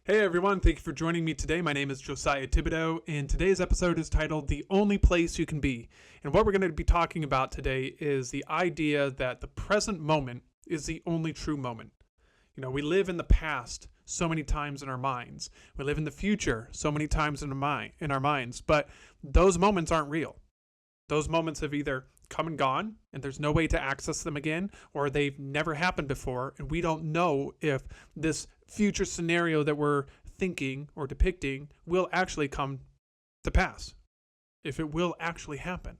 Hey everyone, thank you for joining me today. My name is Josiah Thibodeau, and today's episode is titled The Only Place You Can Be. And what we're going to be talking about today is the idea that the present moment is the only true moment. You know, we live in the past so many times in our minds. We live in the future so many times in our minds, but those moments aren't real. Those moments have either come and gone, and there's no way to access them again, or they've never happened before, and we don't know if this future scenario that we're thinking or depicting will actually come to pass, if it will actually happen.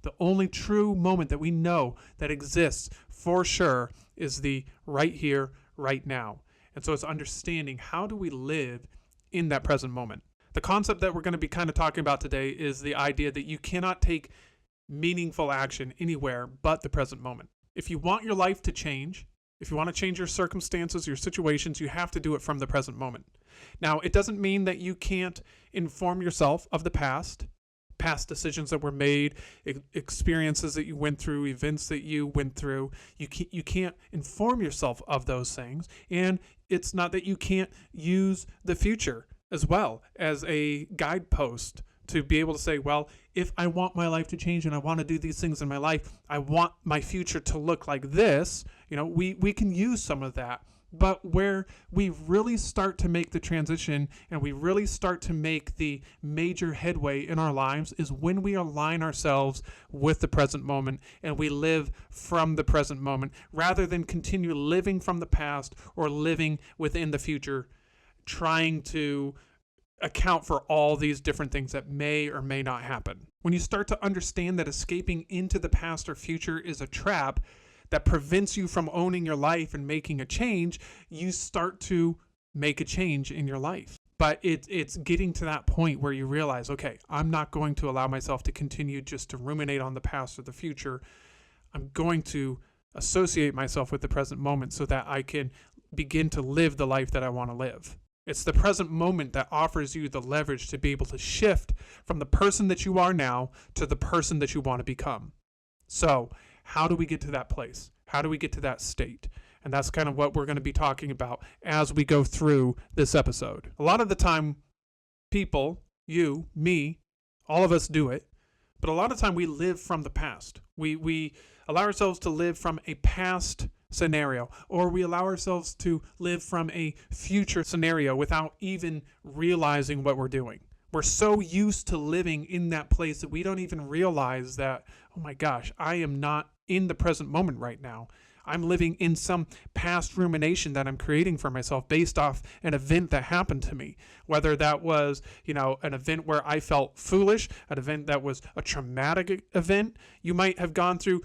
The only true moment that we know that exists for sure is the right here, right now. And so it's understanding, how do we live in that present moment? The concept that we're going to be kind of talking about today is the idea that you cannot take meaningful action anywhere but the present moment. If you want your life to change, if you want to change your circumstances, your situations, you have to do it from the present moment. Now, it doesn't mean that you can't inform yourself of the past decisions that were made, experiences that you went through, events that you went through. You can't inform yourself of those things. And it's not that you can't use the future as well as a guidepost to be able to say, well, if I want my life to change and I want to do these things in my life, I want my future to look like this. You know, we can use some of that. But where we really start to make the transition and we really start to make the major headway in our lives is when we align ourselves with the present moment and we live from the present moment rather than continue living from the past or living within the future, trying to account for all these different things that may or may not happen. When you start to understand that escaping into the past or future is a trap that prevents you from owning your life and making a change, you start to make a change in your life. But it's getting to that point where you realize, okay, I'm not going to allow myself to continue just to ruminate on the past or the future. I'm going to associate myself with the present moment so that I can begin to live the life that I want to live. It's the present moment that offers you the leverage to be able to shift from the person that you are now to the person that you want to become. So how do we get to that place? How do we get to that state? And that's kind of what we're going to be talking about as we go through this episode. A lot of the time, people, you, me, all of us do it, but a lot of time we live from the past. We allow ourselves to live from a past scenario, or we allow ourselves to live from a future scenario without even realizing what we're doing. We're so used to living in that place that we don't even realize that, oh my gosh, I am not in the present moment right now. I'm living in some past rumination that I'm creating for myself based off an event that happened to me. Whether that was, an event where I felt foolish, an event that was a traumatic event. You might have gone through,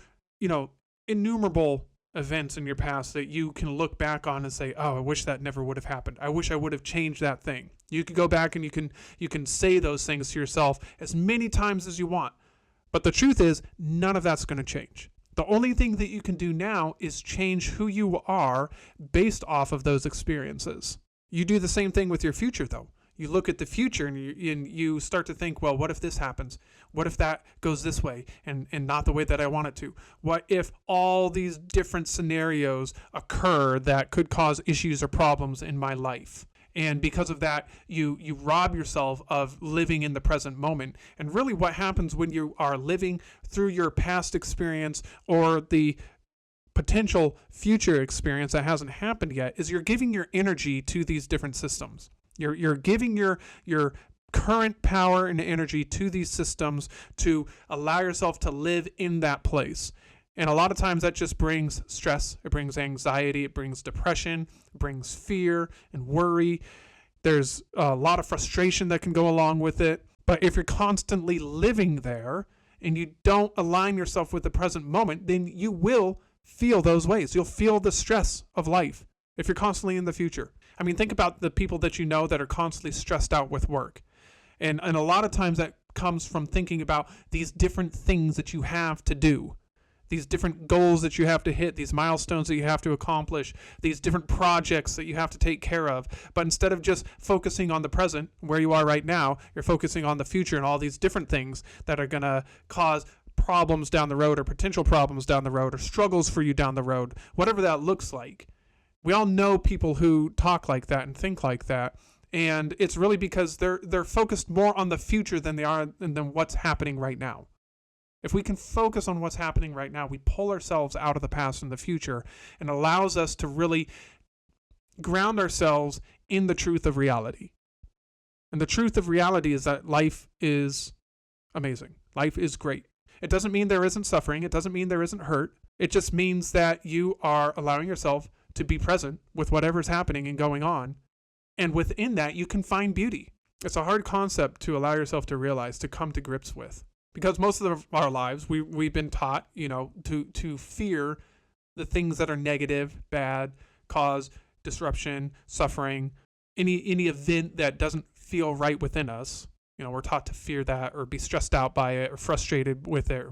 innumerable events in your past that you can look back on and say, oh, I wish that never would have happened. I wish I would have changed that thing. You could go back and you can say those things to yourself as many times as you want. But the truth is, none of that's going to change. The only thing that you can do now is change who you are based off of those experiences. You do the same thing with your future, though. You look at the future and you start to think, well, what if this happens? What if that goes this way and not the way that I want it to? What if all these different scenarios occur that could cause issues or problems in my life? And because of that, you rob yourself of living in the present moment. And really what happens when you are living through your past experience or the potential future experience that hasn't happened yet is you're giving your energy to these different systems. You're giving your current power and energy to these systems to allow yourself to live in that place. And a lot of times that just brings stress, it brings anxiety, it brings depression, it brings fear and worry. There's a lot of frustration that can go along with it. But if you're constantly living there and you don't align yourself with the present moment, then you will feel those ways. You'll feel the stress of life if you're constantly in the future. I mean, think about the people that you know that are constantly stressed out with work. And a lot of times that comes from thinking about these different things that you have to do, these different goals that you have to hit, these milestones that you have to accomplish, these different projects that you have to take care of. But instead of just focusing on the present, where you are right now, you're focusing on the future and all these different things that are going to cause problems down the road or potential problems down the road or struggles for you down the road, whatever that looks like. We all know people who talk like that and think like that. And it's really because they're focused more on the future than they are than what's happening right now. If we can focus on what's happening right now, we pull ourselves out of the past and the future, and allows us to really ground ourselves in the truth of reality. And the truth of reality is that life is amazing. Life is great. It doesn't mean there isn't suffering. It doesn't mean there isn't hurt. It just means that you are allowing yourself to be present with whatever's happening and going on. And within that, you can find beauty. It's a hard concept to allow yourself to realize, to come to grips with. Because most of our lives, we've been taught, to fear the things that are negative, bad, cause disruption, suffering, any event that doesn't feel right within us. We're taught to fear that, or be stressed out by it, or frustrated with it,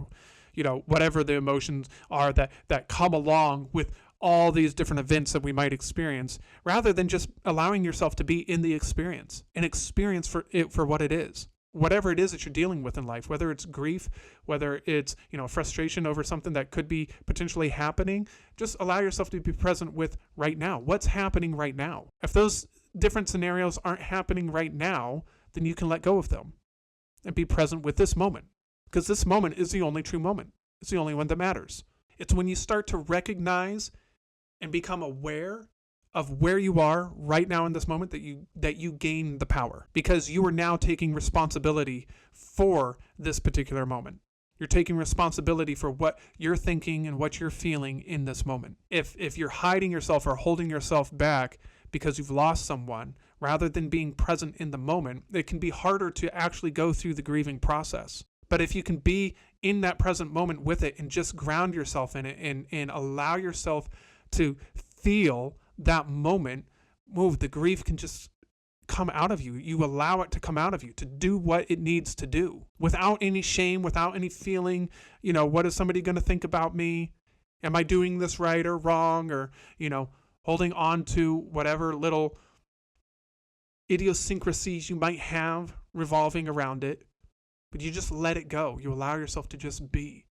whatever the emotions are that come along with all these different events that we might experience, rather than just allowing yourself to be in the experience and experience for what it is. Whatever it is that you're dealing with in life, whether it's grief, whether it's, frustration over something that could be potentially happening, just allow yourself to be present with right now. What's happening right now? If those different scenarios aren't happening right now, then you can let go of them and be present with this moment, because this moment is the only true moment. It's the only one that matters. It's when you start to recognize and become aware of where you are right now in this moment that you gain the power, because you are now taking responsibility for this particular moment. You're taking responsibility for what you're thinking and what you're feeling in this moment. If you're hiding yourself or holding yourself back because you've lost someone, rather than being present in the moment, it can be harder to actually go through the grieving process. But if you can be in that present moment with it and just ground yourself in it and allow yourself to feel that moment move, the grief can just come out of you. You allow it to come out of you, to do what it needs to do without any shame, without any feeling, what is somebody going to think about me? Am I doing this right or wrong? Or, holding on to whatever little idiosyncrasies you might have revolving around it. But you just let it go. You allow yourself to just be.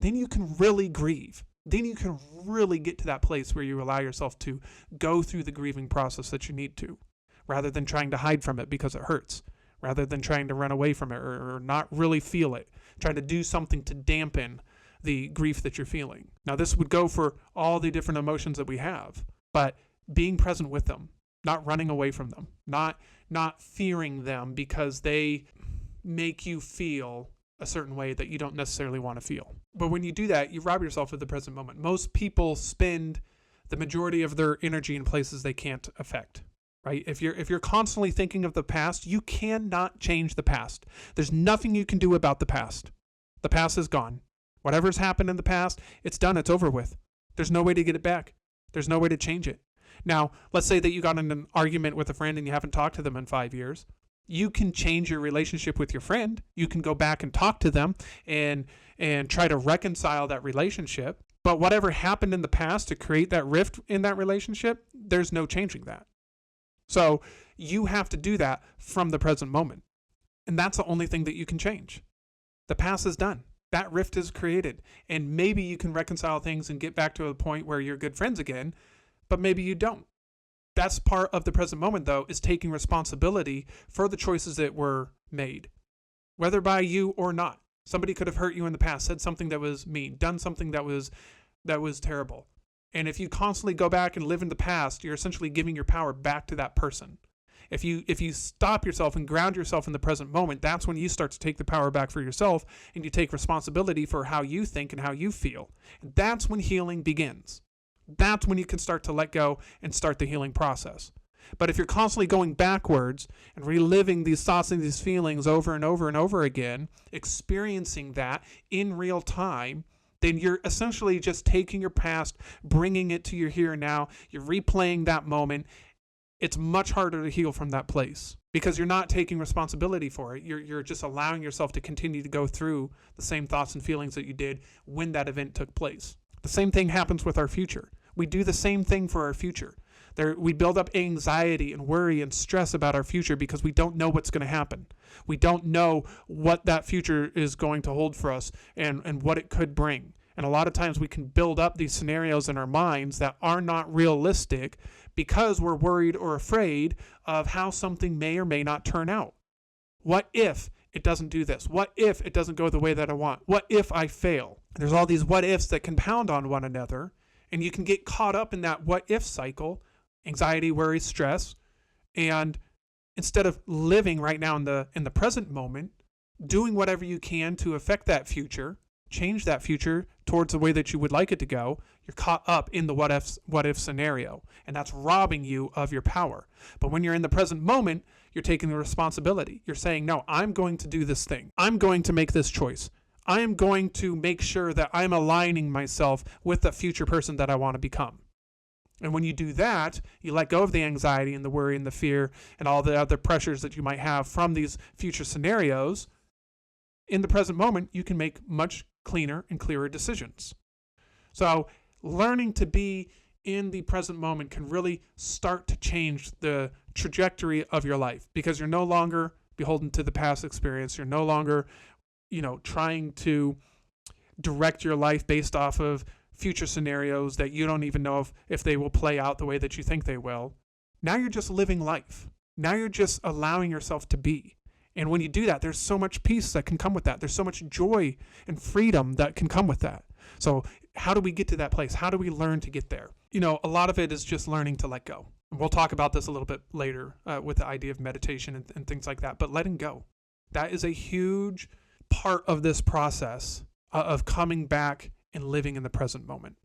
Then you can really grieve. Then you can really get to that place where you allow yourself to go through the grieving process that you need to, rather than trying to hide from it because it hurts, rather than trying to run away from it or not really feel it, trying to do something to dampen the grief that you're feeling. Now, this would go for all the different emotions that we have, but being present with them, not running away from them, not fearing them because they make you feel a certain way that you don't necessarily want to feel. But when you do that, you rob yourself of the present moment. Most people spend the majority of their energy in places they can't affect, right? If you're constantly thinking of the past, you cannot change the past. There's nothing you can do about the past. The past is gone. Whatever's happened in the past, it's done, it's over with. There's no way to get it back. There's no way to change it. Now, let's say that you got in an argument with a friend and you haven't talked to them in 5 years. You can change your relationship with your friend. You can go back and talk to them and try to reconcile that relationship. But whatever happened in the past to create that rift in that relationship, there's no changing that. So you have to do that from the present moment. And that's the only thing that you can change. The past is done. That rift is created. And maybe you can reconcile things and get back to a point where you're good friends again, but maybe you don't. That's part of the present moment, though, is taking responsibility for the choices that were made, whether by you or not. Somebody could have hurt you in the past, said something that was mean, done something that was terrible. And if you constantly go back and live in the past, you're essentially giving your power back to that person. If you stop yourself and ground yourself in the present moment, that's when you start to take the power back for yourself and you take responsibility for how you think and how you feel. And that's when healing begins. That's when you can start to let go and start the healing process. But if you're constantly going backwards and reliving these thoughts and these feelings over and over and over again, experiencing that in real time, then you're essentially just taking your past, bringing it to your here and now. You're replaying that moment. It's much harder to heal from that place because you're not taking responsibility for it. You're just allowing yourself to continue to go through the same thoughts and feelings that you did when that event took place. The same thing happens with our future. We do the same thing for our future. We build up anxiety and worry and stress about our future because we don't know what's going to happen. We don't know what that future is going to hold for us and what it could bring. And a lot of times we can build up these scenarios in our minds that are not realistic because we're worried or afraid of how something may or may not turn out. What if it doesn't do this? What if it doesn't go the way that I want? What if I fail? There's all these what ifs that compound on one another, and you can get caught up in that what if cycle, anxiety, worry, stress, and instead of living right now in the present moment, doing whatever you can to affect that future, change that future towards the way that you would like it to go, you're caught up in the what if scenario, and that's robbing you of your power. But when you're in the present moment, you're taking the responsibility. You're saying, no, I'm going to do this thing. I'm going to make this choice. I am going to make sure that I'm aligning myself with the future person that I want to become. And when you do that, you let go of the anxiety and the worry and the fear and all the other pressures that you might have from these future scenarios. In the present moment, you can make much cleaner and clearer decisions. So learning to be in the present moment can really start to change the trajectory of your life, because you're no longer beholden to the past experience. You're no longer, trying to direct your life based off of future scenarios that you don't even know if they will play out the way that you think they will. Now you're just living life. Now you're just allowing yourself to be. And when you do that, there's so much peace that can come with that. There's so much joy and freedom that can come with that. So how do we get to that place? How do we learn to get there? A lot of it is just learning to let go. And we'll talk about this a little bit later with the idea of meditation and things like that. But letting go, that is a huge part of this process of coming back and living in the present moment.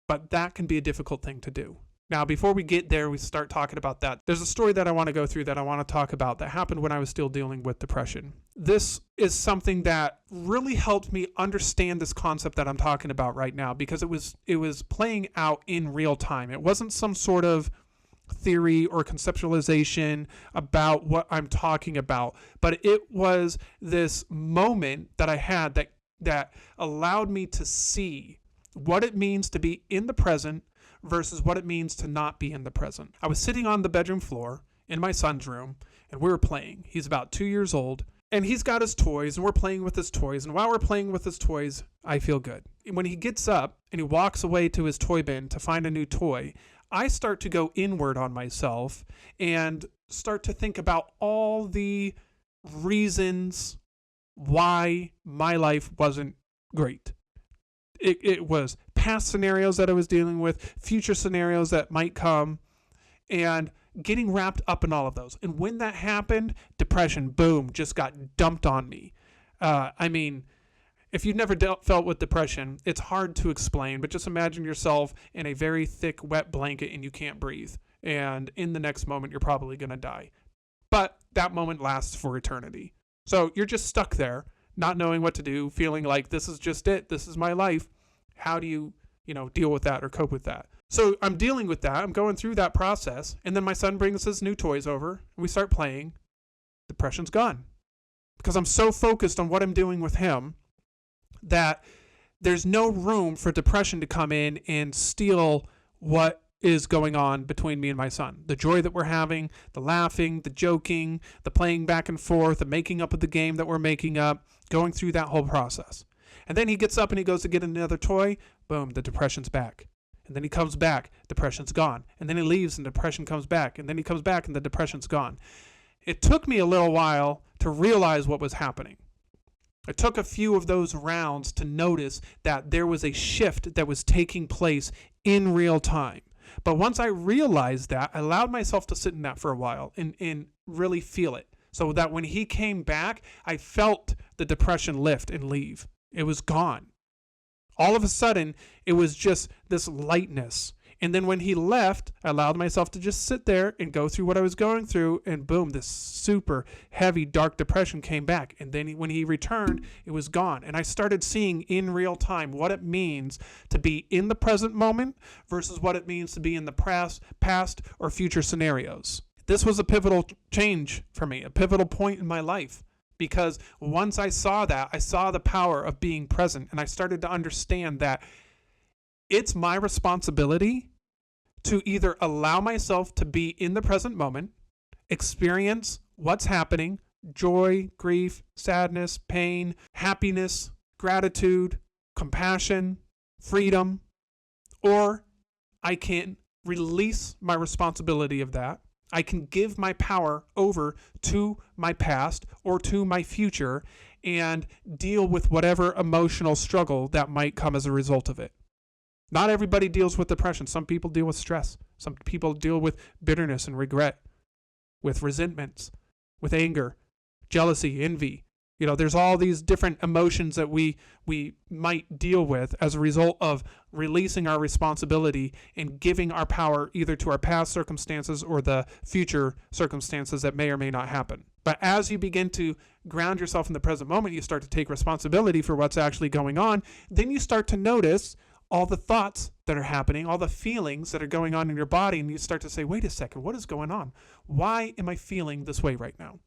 But that can be a difficult thing to do. Now, before we get there, we start talking about that. There's a story that I want to go through that I want to talk about that happened when I was still dealing with depression. This is something that really helped me understand this concept that I'm talking about right now, because it was playing out in real time. It wasn't some sort of theory or conceptualization about what I'm talking about, but it was this moment that I had that allowed me to see what it means to be in the present versus what it means to not be in the present. I was sitting on the bedroom floor in my son's room, and we were playing. He's about 2 years old, and he's got his toys, and we're playing with his toys. And while we're playing with his toys, I feel good. When he gets up and he walks away to his toy bin to find a new toy, I start to go inward on myself and start to think about all the reasons why my life wasn't great. It was past scenarios that I was dealing with, future scenarios that might come, and getting wrapped up in all of those. And when that happened, depression, boom, just got dumped on me. If you've never felt with depression, it's hard to explain, but just imagine yourself in a very thick, wet blanket and you can't breathe. And in the next moment, you're probably going to die. But that moment lasts for eternity. So you're just stuck there, not knowing what to do, feeling like this is just it. This is my life. How do you, deal with that or cope with that? So I'm dealing with that. I'm going through that process. And then my son brings his new toys over and we start playing. Depression's gone. Because I'm so focused on what I'm doing with him that there's no room for depression to come in and steal what is going on between me and my son. The joy that we're having, the laughing, the joking, the playing back and forth, the making up of the game that we're making up, going through that whole process. And then he gets up and he goes to get another toy. Boom, the depression's back. And then he comes back, depression's gone. And then he leaves and depression comes back. And then he comes back and the depression's gone. It took me a little while to realize what was happening. It took a few of those rounds to notice that there was a shift that was taking place in real time. But once I realized that, I allowed myself to sit in that for a while and really feel it. So that when he came back, I felt the depression lift and leave. It was gone. All of a sudden, it was just this lightness. And then when he left, I allowed myself to just sit there and go through what I was going through. And boom, this super heavy, dark depression came back. And then when he returned, it was gone. And I started seeing in real time what it means to be in the present moment versus what it means to be in the past or future scenarios. This was a pivotal change for me, a pivotal point in my life. Because once I saw that, I saw the power of being present. And I started to understand that it's my responsibility to either allow myself to be in the present moment, experience what's happening, joy, grief, sadness, pain, happiness, gratitude, compassion, freedom, or I can release my responsibility of that. I can give my power over to my past or to my future and deal with whatever emotional struggle that might come as a result of it. Not everybody deals with depression. Some people deal with stress. Some people deal with bitterness and regret, with resentments, with anger, jealousy, envy. There's all these different emotions that we might deal with as a result of releasing our responsibility and giving our power either to our past circumstances or the future circumstances that may or may not happen. But as you begin to ground yourself in the present moment, you start to take responsibility for what's actually going on. Then you start to notice all the thoughts that are happening, all the feelings that are going on in your body, and you start to say, wait a second, what is going on? Why am I feeling this way right now?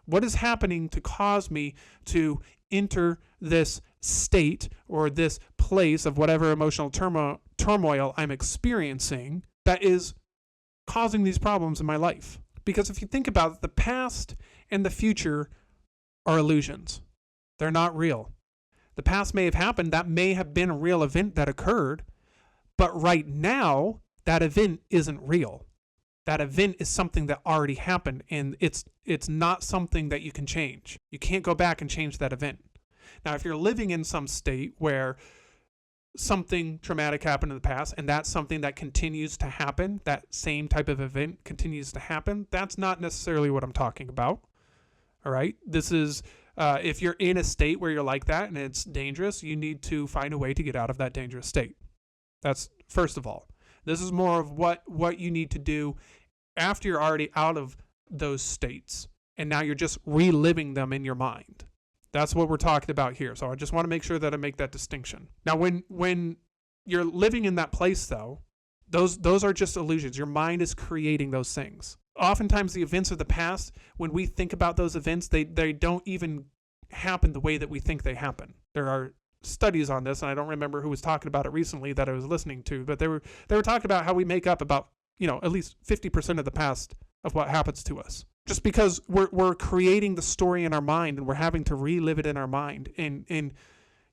What is happening to cause me to enter this state or this place of whatever emotional turmoil I'm experiencing that is causing these problems in my life? Because if you think about it, the past and the future are illusions. They're not real. The past may have happened. That may have been a real event that occurred. But right now, that event isn't real. That event is something that already happened, and it's not something that you can change. You can't go back and change that event. Now, if you're living in some state where something traumatic happened in the past, and that's something that continues to happen, that same type of event continues to happen, that's not necessarily what I'm talking about. All right? This is, if you're in a state where you're like that and it's dangerous, you need to find a way to get out of that dangerous state. That's first of all. This is more of what you need to do after you're already out of those states, and now you're just reliving them in your mind. That's what we're talking about here. So I just want to make sure that I make that distinction. Now, when you're living in that place, though, those are just illusions. Your mind is creating those things. Oftentimes, the events of the past, when we think about those events, they don't even happen the way that we think they happen. There are studies on this, and I don't remember who was talking about it recently that I was listening to, but they were talking about how we make up about at least 50% of the past of what happens to us, just because we're creating the story in our mind and we're having to relive it in our mind, and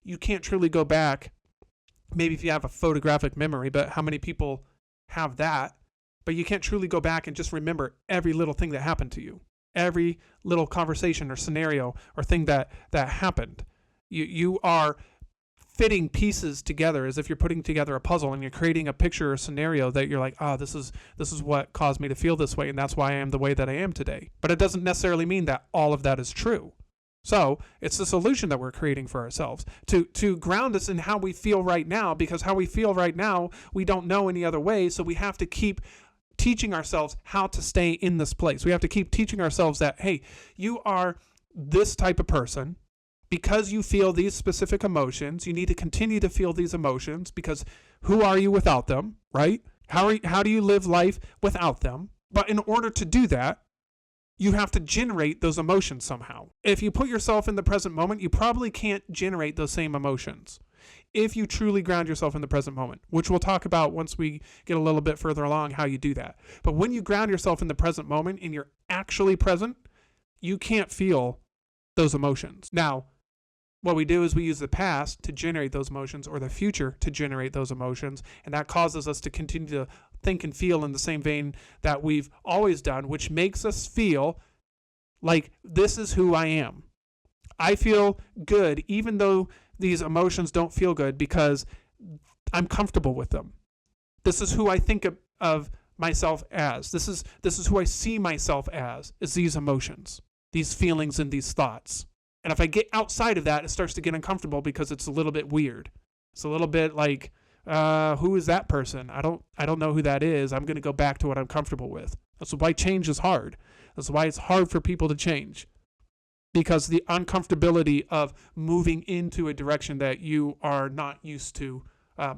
you can't truly go back. Maybe if you have a photographic memory, but how many people have that? But you can't truly go back and just remember every little thing that happened to you, every little conversation or scenario or thing that happened. You are fitting pieces together as if you're putting together a puzzle, and you're creating a picture or scenario that you're like, this is what caused me to feel this way, and that's why I am the way that I am today. But it doesn't necessarily mean that all of that is true. So it's this illusion that we're creating for ourselves to ground us in how we feel right now, because how we feel right now, we don't know any other way. So we have to keep teaching ourselves how to stay in this place. We have to keep teaching ourselves that, hey, you are this type of person. Because you feel these specific emotions, you need to continue to feel these emotions, because who are you without them, right? How do you live life without them? But in order to do that, you have to generate those emotions somehow. If you put yourself in the present moment, you probably can't generate those same emotions if you truly ground yourself in the present moment, which we'll talk about once we get a little bit further along how you do that. But when you ground yourself in the present moment and you're actually present, you can't feel those emotions. Now, what we do is we use the past to generate those emotions, or the future to generate those emotions, and that causes us to continue to think and feel in the same vein that we've always done, which makes us feel like this is who I am. I feel good even though these emotions don't feel good, because I'm comfortable with them. This is who I think of myself as. This is who I see myself as, is these emotions, these feelings, and these thoughts. And if I get outside of that, it starts to get uncomfortable because it's a little bit weird. It's a little bit like, who is that person? I don't know who that is. I'm going to go back to what I'm comfortable with. That's why change is hard. That's why it's hard for people to change. Because the uncomfortability of moving into a direction that you are not used to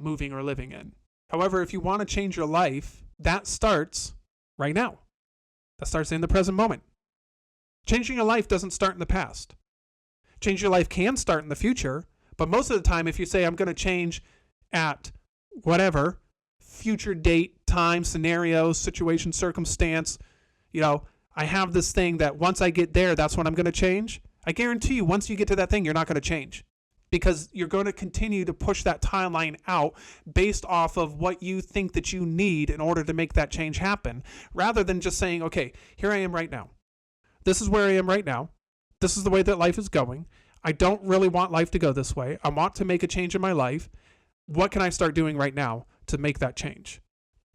moving or living in. However, if you want to change your life, that starts right now. That starts in the present moment. Changing your life doesn't start in the past. Change your life can start in the future, but most of the time, if you say, I'm going to change at whatever, future date, time, scenario, situation, circumstance, I have this thing that once I get there, that's when I'm going to change. I guarantee you, once you get to that thing, you're not going to change. because you're going to continue to push that timeline out based off of what you think that you need in order to make that change happen, rather than just saying, okay, here I am right now. This is where I am right now. This is the way that life is going. I don't really want life to go this way. I want to make a change in my life. What can I start doing right now to make that change?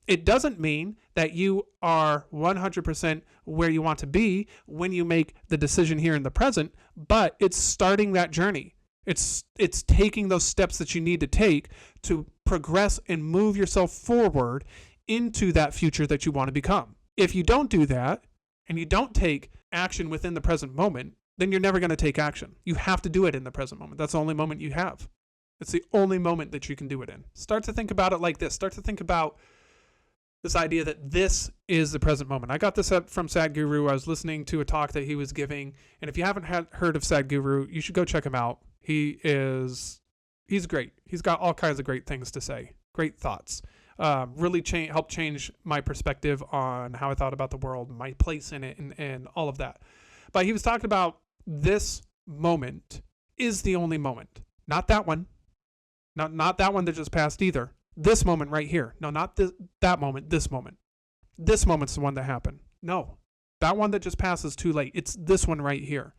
It doesn't mean that you are 100% where you want to be when you make the decision here in the present, but it's starting that journey. It's taking those steps that you need to take to progress and move yourself forward into that future that you want to become. If you don't do that and you don't take action within the present moment, then you're never going to take action. You have to do it in the present moment. That's the only moment you have. It's the only moment that you can do it in. Start to think about it like this. Start to think about this idea that this is the present moment. I got this up from Sadhguru. I was listening to a talk that he was giving. And if you haven't heard of Sadhguru, you should go check him out. He's great. He's got all kinds of great things to say. Great thoughts. Really helped change my perspective on how I thought about the world, my place in it, and all of that. But he was talking about this moment is the only moment. Not that one. Not that one that just passed either. This moment right here. No, not that moment, this moment. This moment's the one that happened. No, that one that just passed is too late. It's this one right here.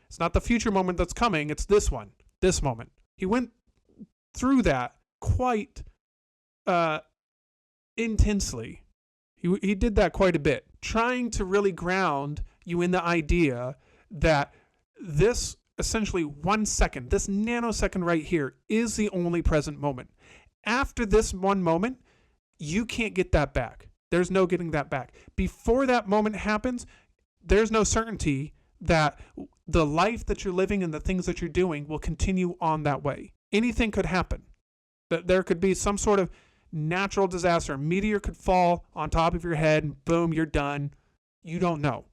It's not the future moment that's coming. It's this one, this moment. He went through that quite intensely. He did that quite a bit, trying to really ground you in the idea that this essentially 1 second, this nanosecond right here is the only present moment. After this one moment, you can't get that back. There's no getting that back. Before that moment happens, there's no certainty that the life that you're living and the things that you're doing will continue on that way. Anything could happen. That there could be some sort of natural disaster. A meteor could fall on top of your head and boom, you're done. You don't know.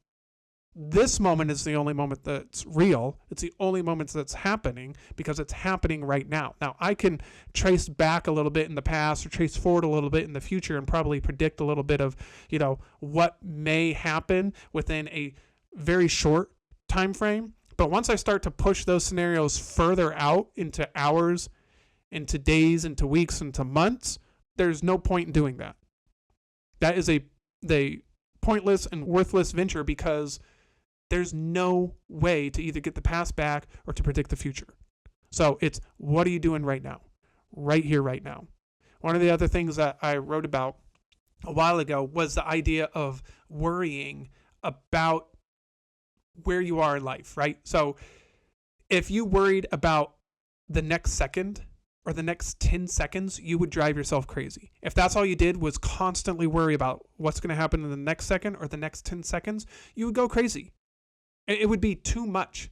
This moment is the only moment that's real. It's the only moment that's happening because it's happening right now. Now, I can trace back a little bit in the past or trace forward a little bit in the future and probably predict a little bit of, what may happen within a very short time frame. But once I start to push those scenarios further out into hours, into days, into weeks, into months, there's no point in doing that. That is a pointless and worthless venture because there's no way to either get the past back or to predict the future. So it's, what are you doing right now? Right here, right now. One of the other things that I wrote about a while ago was the idea of worrying about where you are in life, right? So if you worried about the next second or the next 10 seconds, you would drive yourself crazy. If that's all you did was constantly worry about what's going to happen in the next second or the next 10 seconds, you would go crazy. It would be too much.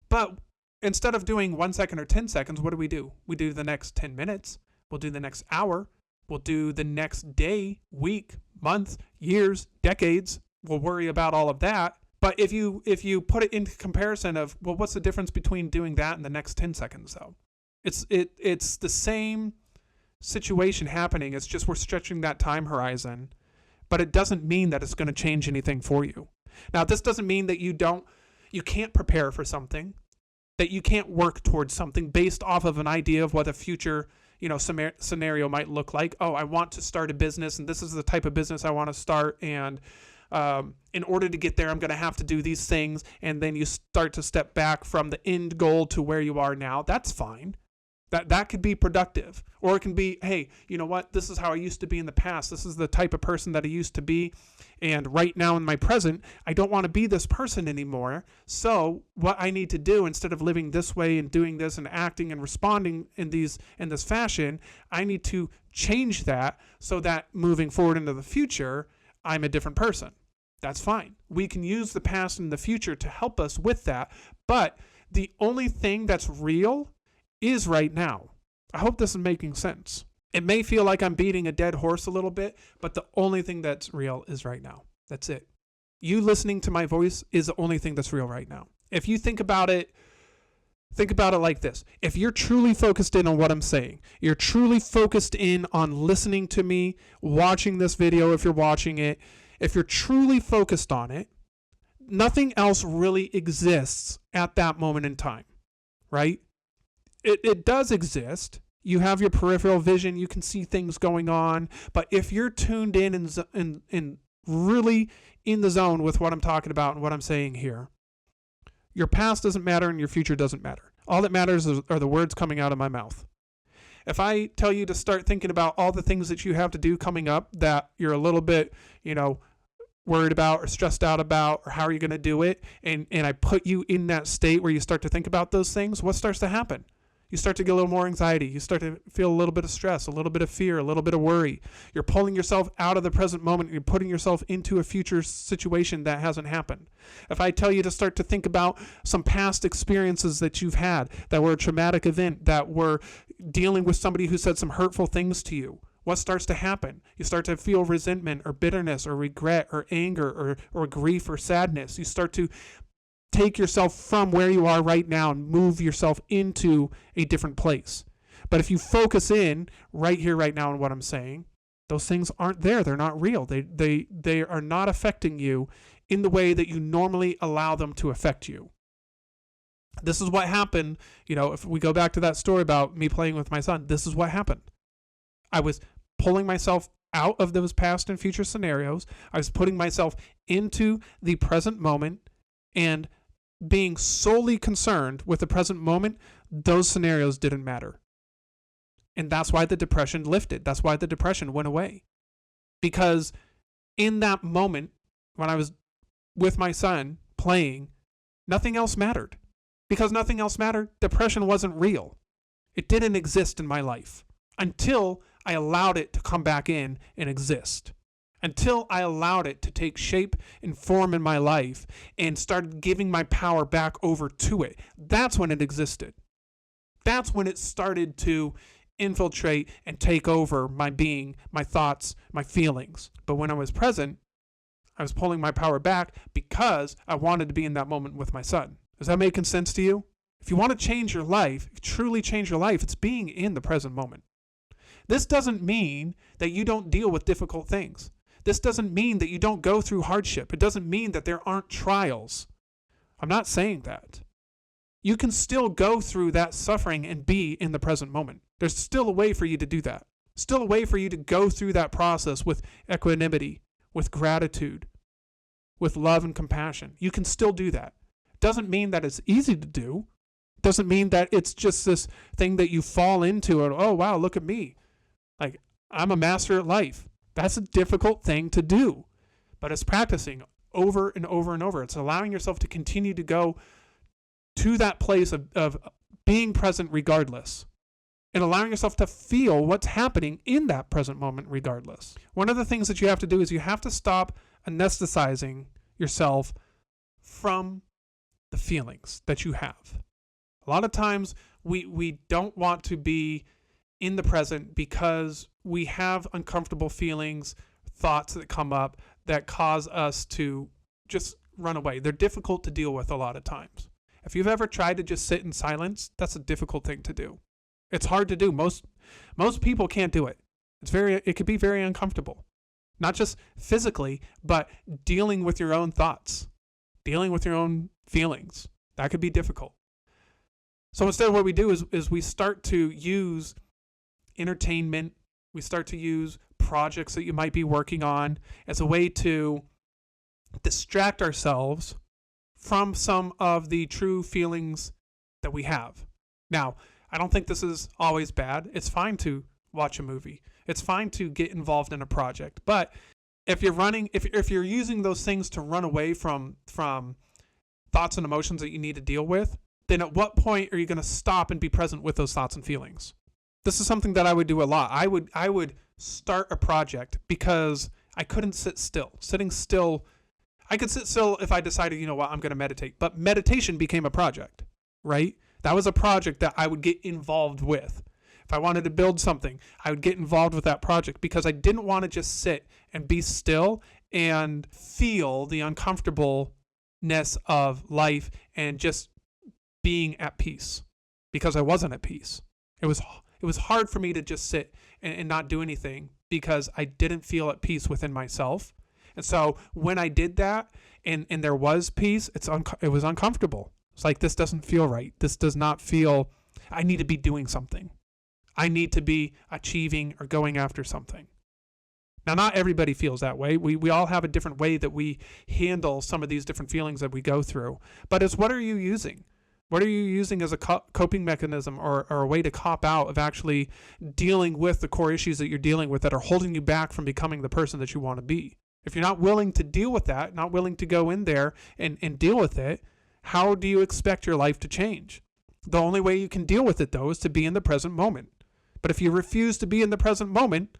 But instead of doing 1 second or 10 seconds, what do? We do the next 10 minutes. We'll do the next hour. We'll do the next day, week, month, years, decades. We'll worry about all of that. But if you put it into comparison of, well, what's the difference between doing that and the next 10 seconds though? It's the same situation happening. It's just we're stretching that time horizon, but it doesn't mean that it's going to change anything for you. Now, this doesn't mean that you can't prepare for something, that you can't work towards something based off of an idea of what a future, scenario might look like. Oh, I want to start a business and this is the type of business I want to start. And in order to get there, I'm going to have to do these things. And then you start to step back from the end goal to where you are now. That's fine. That could be productive. Or it can be, hey, you know what? This is how I used to be in the past. This is the type of person that I used to be. And right now in my present, I don't want to be this person anymore. So what I need to do, instead of living this way and doing this and acting and responding in this fashion, I need to change that so that moving forward into the future, I'm a different person. That's fine. We can use the past and the future to help us with that. But the only thing that's real is right now. I hope this is making sense. It may feel like I'm beating a dead horse a little bit, but the only thing that's real is right now. That's it. You listening to my voice is the only thing that's real right now. If you think about it like this. If you're truly focused in on what I'm saying, you're truly focused in on listening to me, watching this video if you're watching it, if you're truly focused on it, nothing else really exists at that moment in time, right? it does exist. You have your peripheral vision. You can see things going on. But if you're tuned in and really in the zone with what I'm talking about and what I'm saying here, your past doesn't matter and your future doesn't matter. All that matters are the words coming out of my mouth. If I tell you to start thinking about all the things that you have to do coming up that you're a little bit, worried about or stressed out about, or how are you going to do it, and I put you in that state where you start to think about those things, what starts to happen? You start to get a little more anxiety. You start to feel a little bit of stress, a little bit of fear, a little bit of worry. You're pulling yourself out of the present moment. And you're putting yourself into a future situation that hasn't happened. If I tell you to start to think about some past experiences that you've had that were a traumatic event, that were dealing with somebody who said some hurtful things to you, what starts to happen? You start to feel resentment or bitterness or regret or anger or grief or sadness. You start to take yourself from where you are right now and move yourself into a different place. But if you focus in right here, right now on what I'm saying, those things aren't there. They're not real. They are not affecting you in the way that you normally allow them to affect you. This is what happened. If we go back to that story about me playing with my son, this is what happened. I was pulling myself out of those past and future scenarios. I was putting myself into the present moment and being solely concerned with the present moment. Those scenarios didn't matter. And that's why the depression lifted. That's why the depression went away. Because in that moment, when I was with my son playing, nothing else mattered. Because nothing else mattered, depression wasn't real. It didn't exist in my life until I allowed it to come back in and exist. Until I allowed it to take shape and form in my life and started giving my power back over to it. That's when it existed. That's when it started to infiltrate and take over my being, my thoughts, my feelings. But when I was present, I was pulling my power back because I wanted to be in that moment with my son. Is that making sense to you? If you want to change your life, truly change your life, it's being in the present moment. This doesn't mean that you don't deal with difficult things. This doesn't mean that you don't go through hardship. It doesn't mean that there aren't trials. I'm not saying that. You can still go through that suffering and be in the present moment. There's still a way for you to do that. Still a way for you to go through that process with equanimity, with gratitude, with love and compassion. You can still do that. Doesn't mean that it's easy to do. Doesn't mean that it's just this thing that you fall into and, oh, wow, look at me. Like, I'm a master at life. That's a difficult thing to do, but it's practicing over and over and over. It's allowing yourself to continue to go to that place of being present regardless, and allowing yourself to feel what's happening in that present moment regardless. One of the things that you have to do is you have to stop anesthetizing yourself from the feelings that you have. A lot of times we don't want to be in the present because we have uncomfortable feelings, thoughts that come up that cause us to just run away. They're difficult to deal with a lot of times. If you've ever tried to just sit in silence, that's a difficult thing to do. It's hard to do. Most people can't do it. It could be very uncomfortable. Not just physically, but dealing with your own thoughts, dealing with your own feelings. That could be difficult. So instead what we do is we start to use entertainment. We start to use projects that you might be working on as a way to distract ourselves from some of the true feelings that we have. Now, I don't think this is always bad. It's fine to watch a movie. It's fine to get involved in a project. But if you're using those things to run away from thoughts and emotions that you need to deal with, then at what point are you going to stop and be present with those thoughts and feelings? This is something that I would do a lot. I would start a project because I couldn't sit still. Sitting still, I could sit still if I decided, I'm going to meditate. But meditation became a project, right? That was a project that I would get involved with. If I wanted to build something, I would get involved with that project because I didn't want to just sit and be still and feel the uncomfortableness of life and just being at peace, because I wasn't at peace. It was hard for me to just sit and not do anything because I didn't feel at peace within myself. And so when I did that and there was peace, it was uncomfortable. It's like, this doesn't feel right. This does not feel I need to be doing something. I need to be achieving or going after something. Now, not everybody feels that way. We all have a different way that we handle some of these different feelings that we go through. But it's, what are you using? What are you using as a coping mechanism or a way to cop out of actually dealing with the core issues that you're dealing with that are holding you back from becoming the person that you want to be? If you're not willing to deal with that, not willing to go in there and deal with it, how do you expect your life to change? The only way you can deal with it, though, is to be in the present moment. But if you refuse to be in the present moment,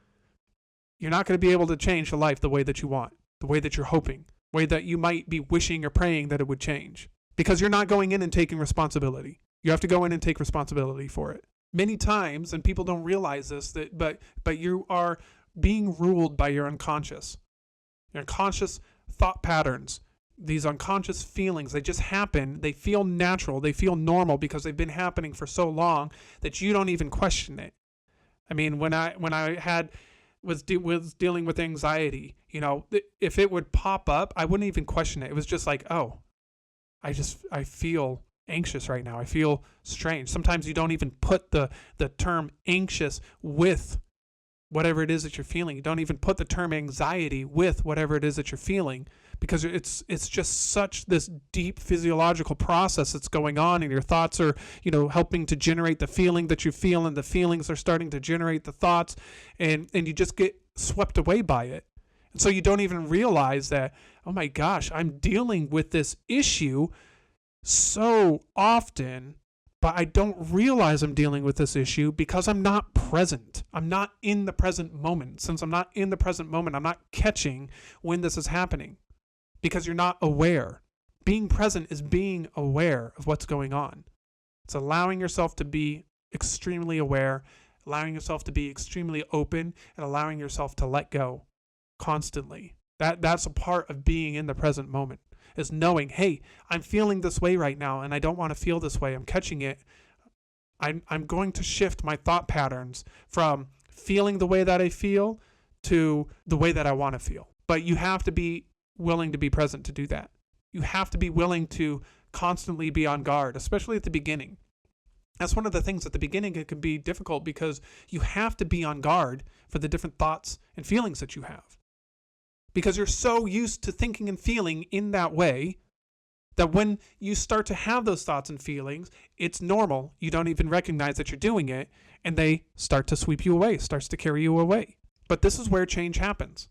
you're not going to be able to change the life the way that you want, the way that you're hoping, the way that you might be wishing or praying that it would change. Because you're not going in and taking responsibility. You have to go in and take responsibility for it. Many times, and people don't realize this, but you are being ruled by your unconscious. Your unconscious thought patterns, these unconscious feelings, they just happen. They feel natural. They feel normal because they've been happening for so long that you don't even question it. I mean, when I was dealing with anxiety, if it would pop up, I wouldn't even question it. It was just like, oh, I feel anxious right now. I feel strange. Sometimes you don't even put the term anxious with whatever it is that you're feeling. You don't even put the term anxiety with whatever it is that you're feeling, because it's just such this deep physiological process that's going on, and your thoughts are, helping to generate the feeling that you feel, and the feelings are starting to generate the thoughts, and you just get swept away by it. And so you don't even realize that, oh my gosh, I'm dealing with this issue so often, but I don't realize I'm dealing with this issue because I'm not present. I'm not in the present moment. Since I'm not in the present moment, I'm not catching when this is happening because you're not aware. Being present is being aware of what's going on. It's allowing yourself to be extremely aware, allowing yourself to be extremely open, and allowing yourself to let go constantly. That's a part of being in the present moment, is knowing, hey, I'm feeling this way right now and I don't want to feel this way. I'm catching it. I'm going to shift my thought patterns from feeling the way that I feel to the way that I want to feel. But you have to be willing to be present to do that. You have to be willing to constantly be on guard, especially at the beginning. That's one of the things at the beginning. It can be difficult because you have to be on guard for the different thoughts and feelings that you have. Because you're so used to thinking and feeling in that way that when you start to have those thoughts and feelings, it's normal. You don't even recognize that you're doing it, and they start to sweep you away, starts to carry you away. But this is where change happens.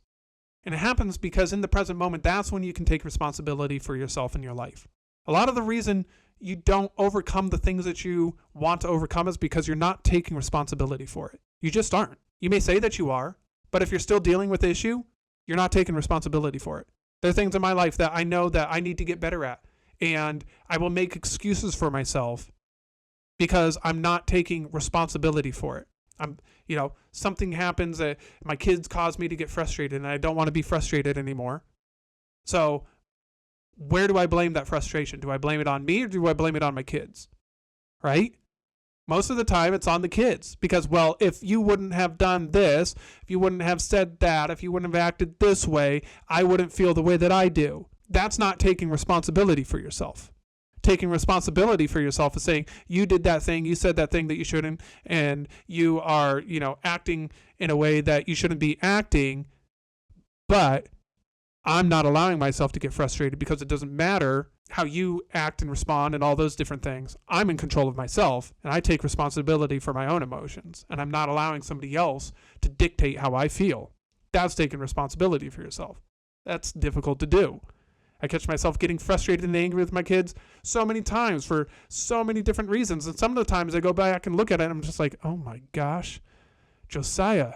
And it happens because in the present moment, that's when you can take responsibility for yourself and your life. A lot of the reason you don't overcome the things that you want to overcome is because you're not taking responsibility for it. You just aren't. You may say that you are, but if you're still dealing with the issue, you're not taking responsibility for it. There are things in my life that I know that I need to get better at, and I will make excuses for myself because I'm not taking responsibility for it. Something happens that my kids cause me to get frustrated, and I don't want to be frustrated anymore. So where do I blame that frustration? Do I blame it on me or do I blame it on my kids? Right? Most of the time it's on the kids because, well, if you wouldn't have done this, if you wouldn't have said that, if you wouldn't have acted this way, I wouldn't feel the way that I do. That's not taking responsibility for yourself. Taking responsibility for yourself is saying, you did that thing, you said that thing that you shouldn't, and you are, acting in a way that you shouldn't be acting, but I'm not allowing myself to get frustrated because it doesn't matter how you act and respond and all those different things. I'm in control of myself, and I take responsibility for my own emotions, and I'm not allowing somebody else to dictate how I feel. That's taking responsibility for yourself. That's difficult to do. I catch myself getting frustrated and angry with my kids so many times for so many different reasons, and some of the times I go back and look at it and I'm just like, oh my gosh, Josiah,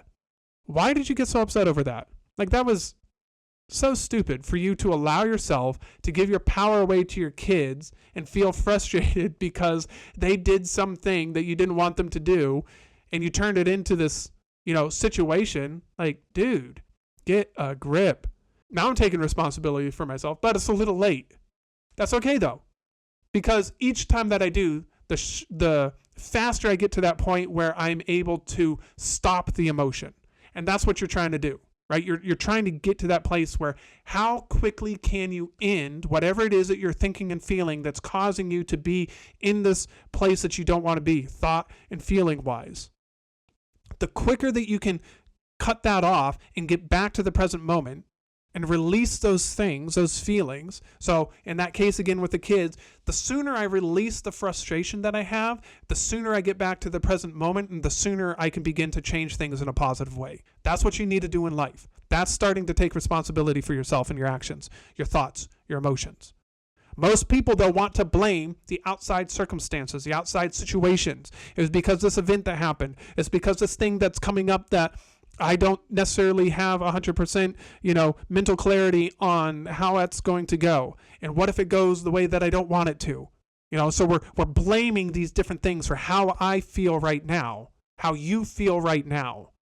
why did you get so upset over that? Like, that was so stupid for you to allow yourself to give your power away to your kids and feel frustrated because they did something that you didn't want them to do, and you turned it into this, situation. Like, dude, get a grip. Now I'm taking responsibility for myself, but it's a little late. That's okay though, because each time that I do, the faster I get to that point where I'm able to stop the emotion. And that's what you're trying to do. right? You're trying to get to that place where how quickly can you end whatever it is that you're thinking and feeling that's causing you to be in this place that you don't want to be, thought and feeling wise. The quicker that you can cut that off and get back to the present moment and release those things, those feelings. So in that case, again, with the kids, the sooner I release the frustration that I have, the sooner I get back to the present moment and the sooner I can begin to change things in a positive way. That's what you need to do in life. That's starting to take responsibility for yourself and your actions, your thoughts, your emotions. Most people, they'll want to blame the outside circumstances, the outside situations. It was because this event that happened. It's because this thing that's coming up that I don't necessarily have 100%, mental clarity on how that's going to go. And what if it goes the way that I don't want it to? So we're blaming these different things for how I feel right now, how you feel right now.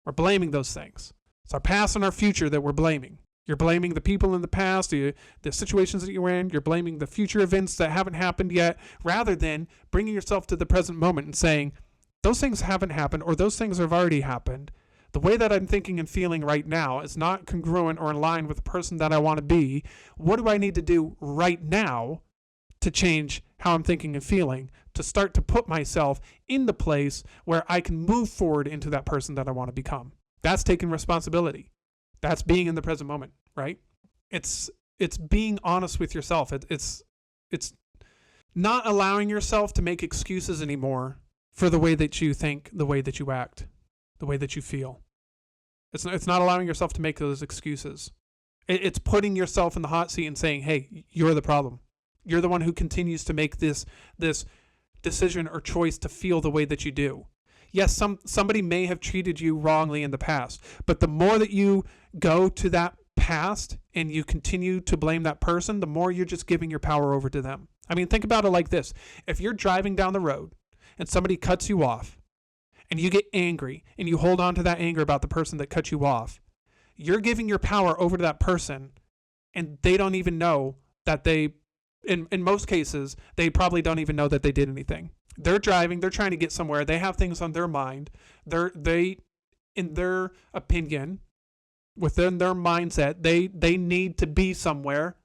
We're blaming those things. It's our past and our future that we're blaming. You're blaming the people in the past, the situations that you're in. You're blaming the future events that haven't happened yet, rather than bringing yourself to the present moment and saying, those things haven't happened or those things have already happened. The way that I'm thinking and feeling right now is not congruent or in line with the person that I want to be. What do I need to do right now to change how I'm thinking and feeling, to start to put myself in the place where I can move forward into that person that I want to become? That's taking responsibility. That's being in the present moment, right? It's being honest with yourself. It's not allowing yourself to make excuses anymore for the way that you think, the way that you act, the way that you feel. It's not allowing yourself to make those excuses. It's putting yourself in the hot seat and saying, hey, you're the problem. You're the one who continues to make this decision or choice to feel the way that you do. Yes, somebody may have treated you wrongly in the past, but the more that you go to that past and you continue to blame that person, the more you're just giving your power over to them. I mean, think about it like this. If you're driving down the road and somebody cuts you off and you get angry and you hold on to that anger about the person that cut you off, you're giving your power over to that person, and they don't even know that in most cases, they probably don't even know that they did anything. They're driving, they're trying to get somewhere, they have things on their mind. They, in their opinion, within their mindset, they need to be somewhere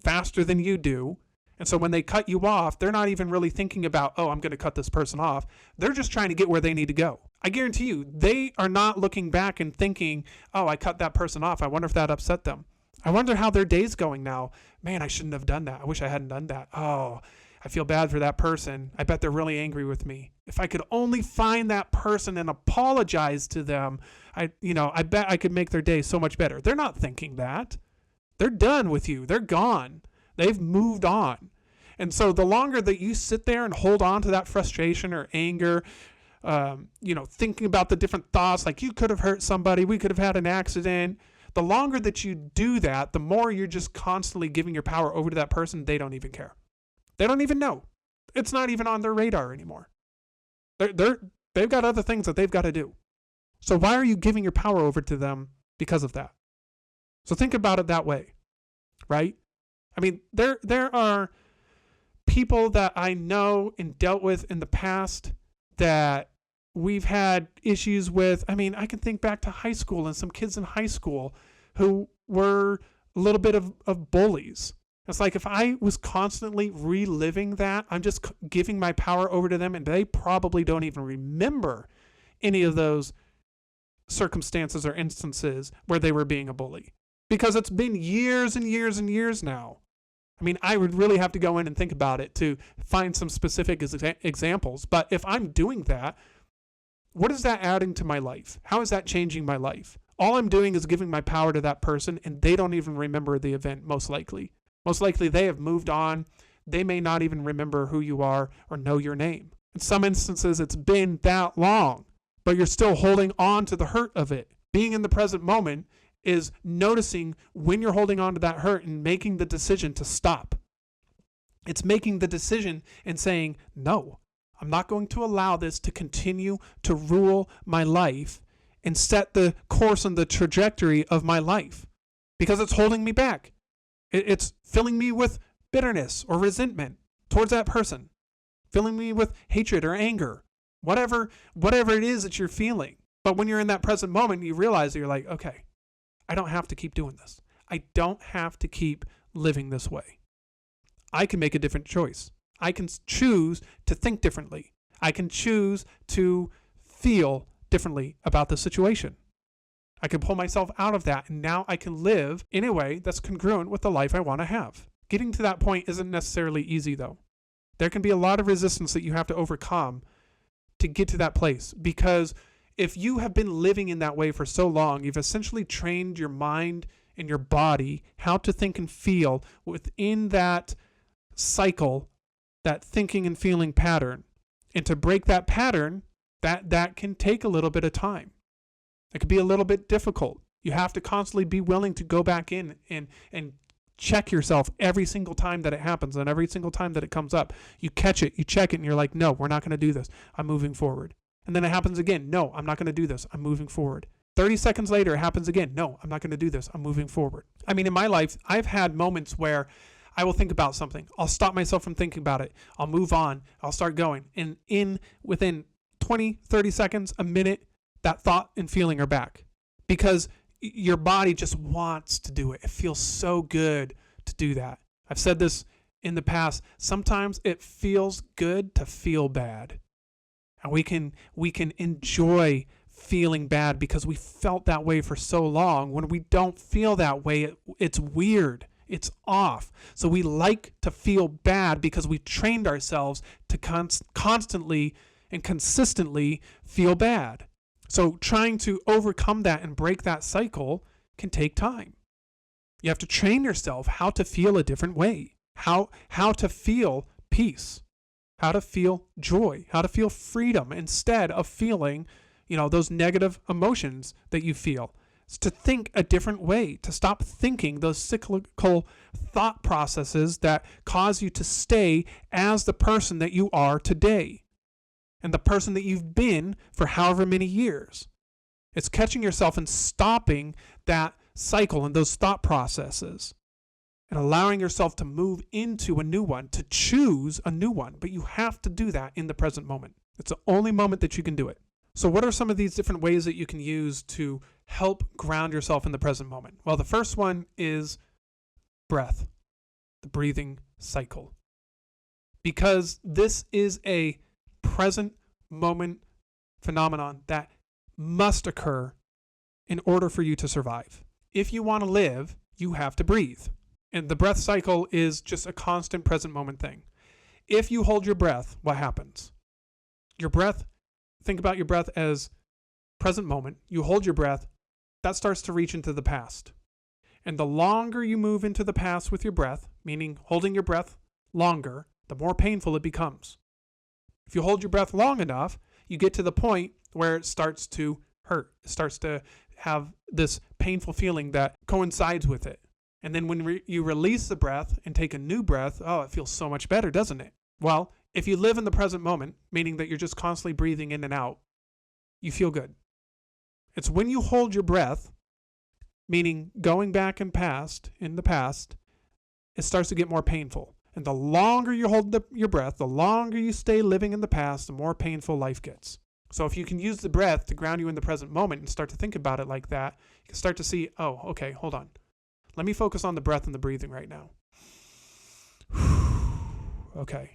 faster than you do. And so when they cut you off, they're not even really thinking about, oh, I'm going to cut this person off. They're just trying to get where they need to go. I guarantee you, they are not looking back and thinking, oh, I cut that person off. I wonder if that upset them. I wonder how their day's going now. Man, I shouldn't have done that. I wish I hadn't done that. Oh, I feel bad for that person. I bet they're really angry with me. If I could only find that person and apologize to them, I bet I could make their day so much better. They're not thinking that. They're done with you. They're gone. They've moved on. And so the longer that you sit there and hold on to that frustration or anger, thinking about the different thoughts, like you could have hurt somebody, we could have had an accident. The longer that you do that, the more you're just constantly giving your power over to that person. They don't even care. They don't even know. It's not even on their radar anymore. They've got other things that they've got to do. So why are you giving your power over to them because of that? So think about it that way, right? I mean, there are people that I know and dealt with in the past that we've had issues with. I mean, I can think back to high school and some kids in high school who were a little bit of bullies. It's like if I was constantly reliving that, I'm just giving my power over to them, and they probably don't even remember any of those circumstances or instances where they were being a bully, because it's been years and years and years now. I mean, I would really have to go in and think about it to find some specific examples. But if I'm doing that, what is that adding to my life? How is that changing my life? All I'm doing is giving my power to that person, and they don't even remember the event, most likely. Most likely they have moved on. They may not even remember who you are or know your name. In some instances, it's been that long, but you're still holding on to the hurt of it. Being in the present moment is noticing when you're holding on to that hurt and making the decision to stop. It's making the decision and saying, no, I'm not going to allow this to continue to rule my life and set the course and the trajectory of my life, because it's holding me back. It's filling me with bitterness or resentment towards that person, filling me with hatred or anger, whatever it is that you're feeling. But when you're in that present moment, you realize that you're like, okay, I don't have to keep doing this. I don't have to keep living this way. I can make a different choice. I can choose to think differently. I can choose to feel differently about the situation. I can pull myself out of that, and now I can live in a way that's congruent with the life I want to have. Getting to that point isn't necessarily easy, though. There can be a lot of resistance that you have to overcome to get to that place, because if you have been living in that way for so long, you've essentially trained your mind and your body how to think and feel within that cycle, that thinking and feeling pattern. And to break that pattern, that can take a little bit of time. It can be a little bit difficult. You have to constantly be willing to go back in and check yourself every single time that it happens, and every single time that it comes up. You catch it, you check it, and you're like, no, we're not going to do this. I'm moving forward. And then it happens again. No, I'm not going to do this. I'm moving forward. 30 seconds later, it happens again. No, I'm not going to do this. I'm moving forward. I mean, in my life, I've had moments where I will think about something. I'll stop myself from thinking about it. I'll move on. I'll start going. And within 20, 30 seconds, a minute, that thought and feeling are back, because your body just wants to do it. It feels so good to do that. I've said this in the past. Sometimes it feels good to feel bad. And we can enjoy feeling bad because we felt that way for so long. When we don't feel that way, it's weird. It's off. So we like to feel bad because we trained ourselves to constantly and consistently feel bad. So trying to overcome that and break that cycle can take time. You have to train yourself how to feel a different way, how to feel peace, how to feel joy, how to feel freedom instead of feeling, those negative emotions that you feel. It's to think a different way, to stop thinking those cyclical thought processes that cause you to stay as the person that you are today and the person that you've been for however many years. It's catching yourself and stopping that cycle and those thought processes and allowing yourself to move into a new one, to choose a new one. But you have to do that in the present moment. It's the only moment that you can do it. So what are some of these different ways that you can use to help ground yourself in the present moment? Well, the first one is breath, the breathing cycle. Because this is a present moment phenomenon that must occur in order for you to survive. If you want to live, you have to breathe. And the breath cycle is just a constant present moment thing. If you hold your breath, what happens? Your breath, think about your breath as present moment. You hold your breath, that starts to reach into the past. And the longer you move into the past with your breath, meaning holding your breath longer, the more painful it becomes. If you hold your breath long enough, you get to the point where it starts to hurt. It starts to have this painful feeling that coincides with it. And then when you release the breath and take a new breath, it feels so much better, doesn't it? Well, if you live in the present moment, meaning that you're just constantly breathing in and out, you feel good. It's when you hold your breath, meaning going back in the past, it starts to get more painful. And the longer you hold your breath, the longer you stay living in the past, the more painful life gets. So if you can use the breath to ground you in the present moment and start to think about it like that, you can start to see, okay, hold on. Let me focus on the breath and the breathing right now. Okay.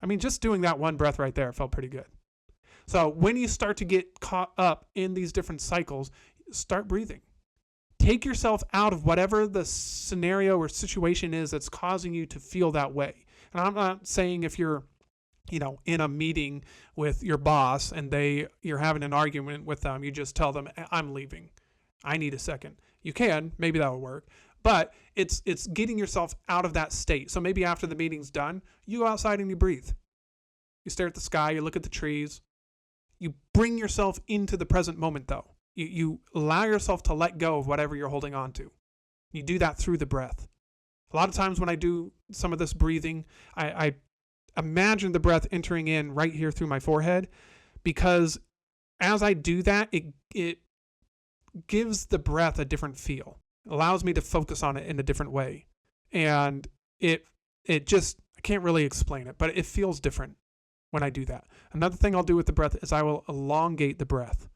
I mean, just doing that one breath right there felt pretty good. So when you start to get caught up in these different cycles, start breathing. Take yourself out of whatever the scenario or situation is that's causing you to feel that way. And I'm not saying if you're, in a meeting with your boss and you're having an argument with them, you just tell them, I'm leaving. I need a second. You can, maybe that will work. But it's getting yourself out of that state. So maybe after the meeting's done, you go outside and you breathe. You stare at the sky, you look at the trees. You bring yourself into the present moment, though. You allow yourself to let go of whatever you're holding on to. You do that through the breath. A lot of times when I do some of this breathing, I imagine the breath entering in right here through my forehead, because as I do that, it gives the breath a different feel. It allows me to focus on it in a different way. And it just, I can't really explain it, but it feels different when I do that. Another thing I'll do with the breath is I will elongate the breath.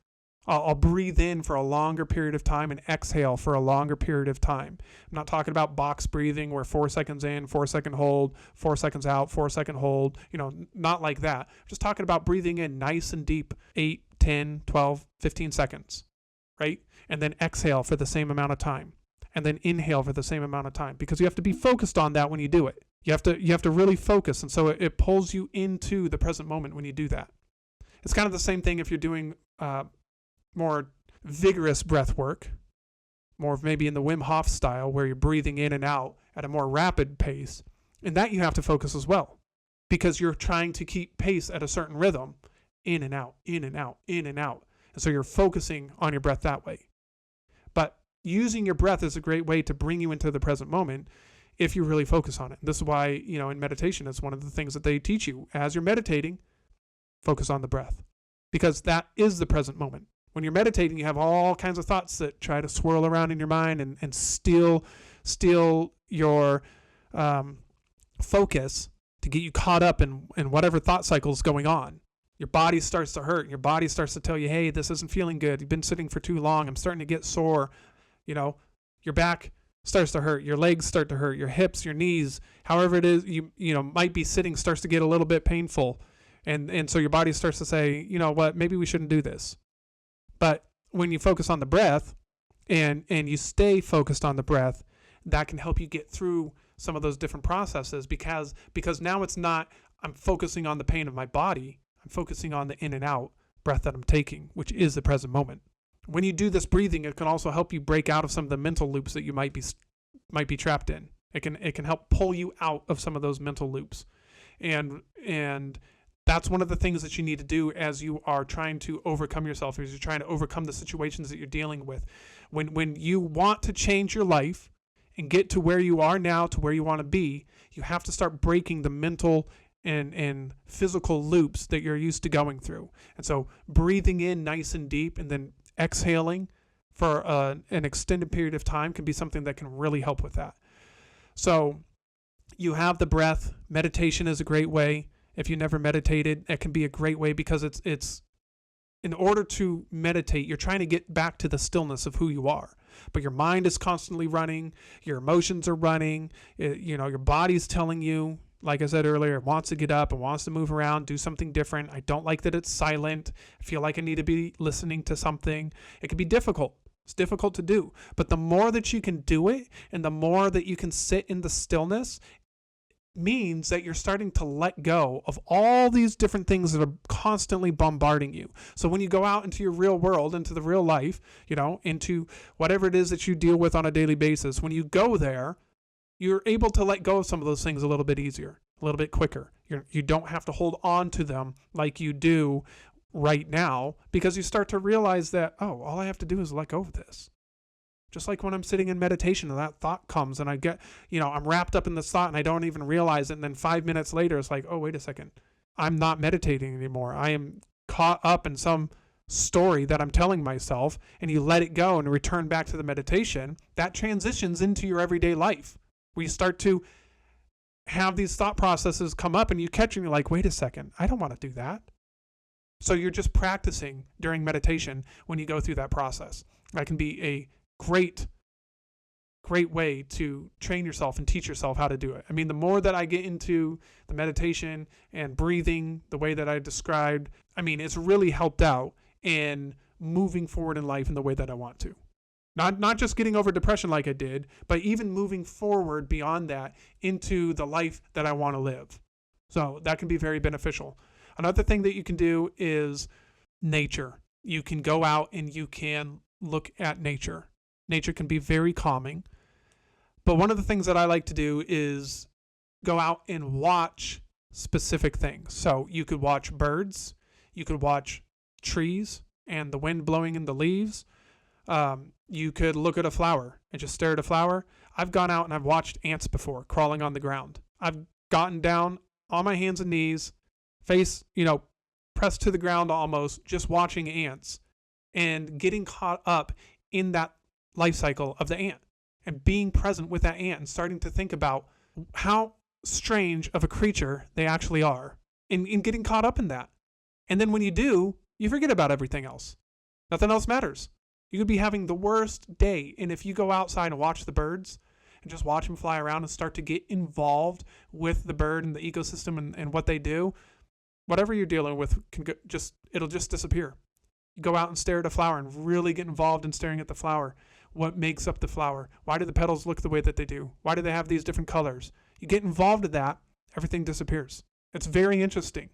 I'll breathe in for a longer period of time and exhale for a longer period of time. I'm not talking about box breathing where 4 seconds in, 4 second hold, 4 seconds out, 4 second hold, not like that. I'm just talking about breathing in nice and deep, 8, 10, 12, 15 seconds, right? And then exhale for the same amount of time. And then inhale for the same amount of time, because you have to be focused on that when you do it. You have to really focus. And so it pulls you into the present moment when you do that. It's kind of the same thing if you're doing more vigorous breath work, more of maybe in the Wim Hof style where you're breathing in and out at a more rapid pace. And that you have to focus as well, because you're trying to keep pace at a certain rhythm, in and out, in and out, in and out. And so you're focusing on your breath that way. But using your breath is a great way to bring you into the present moment if you really focus on it. This is why, in meditation, it's one of the things that they teach you. As you're meditating, focus on the breath, because that is the present moment. When you're meditating, you have all kinds of thoughts that try to swirl around in your mind and steal your focus to get you caught up in whatever thought cycle is going on. Your body starts to hurt. Your body starts to tell you, hey, this isn't feeling good. You've been sitting for too long. I'm starting to get sore. Your back starts to hurt. Your legs start to hurt. Your hips, your knees, however it is you might be sitting, starts to get a little bit painful. And so your body starts to say, you know what, maybe we shouldn't do this. But when you focus on the breath and you stay focused on the breath, that can help you get through some of those different processes, because now it's not, I'm focusing on the pain of my body. I'm focusing on the in and out breath that I'm taking, which is the present moment. When you do this breathing, it can also help you break out of some of the mental loops that you might be trapped in. It can help pull you out of some of those mental loops. And that's one of the things that you need to do as you are trying to overcome yourself, as you're trying to overcome the situations that you're dealing with. When you want to change your life and get to where you are now, to where you want to be, you have to start breaking the mental and physical loops that you're used to going through. And so breathing in nice and deep and then exhaling for an extended period of time can be something that can really help with that. So you have the breath. Meditation is a great way. If you never meditated, it can be a great way, because it's in order to meditate, you're trying to get back to the stillness of who you are. But your mind is constantly running. Your emotions are running. Your body's telling you, like I said earlier, it wants to get up and wants to move around, do something different. I don't like that it's silent. I feel like I need to be listening to something. It can be difficult. It's difficult to do. But the more that you can do it and the more that you can sit in the stillness, means that you're starting to let go of all these different things that are constantly bombarding you. So when you go out into your real world, into the real life, into whatever it is that you deal with on a daily basis, when you go there, you're able to let go of some of those things a little bit easier, a little bit quicker. You don't have to hold on to them like you do right now, because you start to realize that, all I have to do is let go of this. Just like when I'm sitting in meditation and that thought comes and I get, I'm wrapped up in this thought and I don't even realize it. And then 5 minutes later, it's like, oh, wait a second. I'm not meditating anymore. I am caught up in some story that I'm telling myself, and you let it go and return back to the meditation. That transitions into your everyday life, where you start to have these thought processes come up and you catch and you're like, wait a second, I don't want to do that. So you're just practicing during meditation when you go through that process. That can be a great way to train yourself and teach yourself how to do it. I mean, the more that I get into the meditation and breathing the way that I described, it's really helped out in moving forward in life in the way that I want to. Not just getting over depression like I did, but even moving forward beyond that into the life that I want to live. So that can be very beneficial. Another thing that you can do is nature. You can go out and you can look at nature. Nature can be very calming. But one of the things that I like to do is go out and watch specific things. So you could watch birds. You could watch trees and the wind blowing in the leaves. You could look at a flower and just stare at a flower. I've gone out and I've watched ants before crawling on the ground. I've gotten down on my hands and knees, face, pressed to the ground almost, just watching ants and getting caught up in that life cycle of the ant and being present with that ant and starting to think about how strange of a creature they actually are and getting caught up in that. And then when you do, you forget about everything else. Nothing else matters. You could be having the worst day, and if you go outside and watch the birds and just watch them fly around and start to get involved with the bird and the ecosystem and what they do, whatever you're dealing with it'll just disappear. You go out and stare at a flower and really get involved in staring at the flower. What makes up the flower? Why do the petals look the way that they do? Why do they have these different colors? You get involved in that, everything disappears. It's very interesting.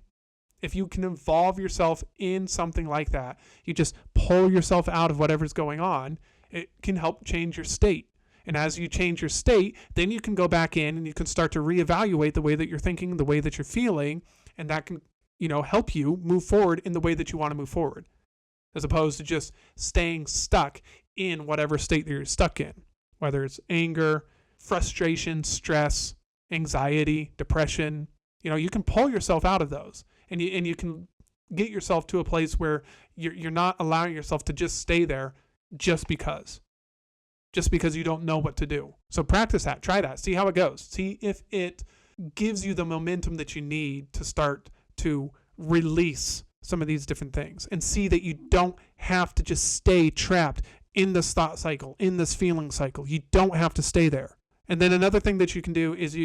If you can involve yourself in something like that, you just pull yourself out of whatever's going on, it can help change your state. And as you change your state, then you can go back in and you can start to reevaluate the way that you're thinking, the way that you're feeling, and that can, help you move forward in the way that you want to move forward, as opposed to just staying stuck in whatever state that you're stuck in, whether it's anger, frustration, stress, anxiety, depression. You can pull yourself out of those. And you can get yourself to a place where you're not allowing yourself to just stay there just because you don't know what to do. So practice that, try that, see how it goes. See if it gives you the momentum that you need to start to release some of these different things, and see that you don't have to just stay trapped in this thought cycle, in this feeling cycle. You don't have to stay there. And then another thing that you can do is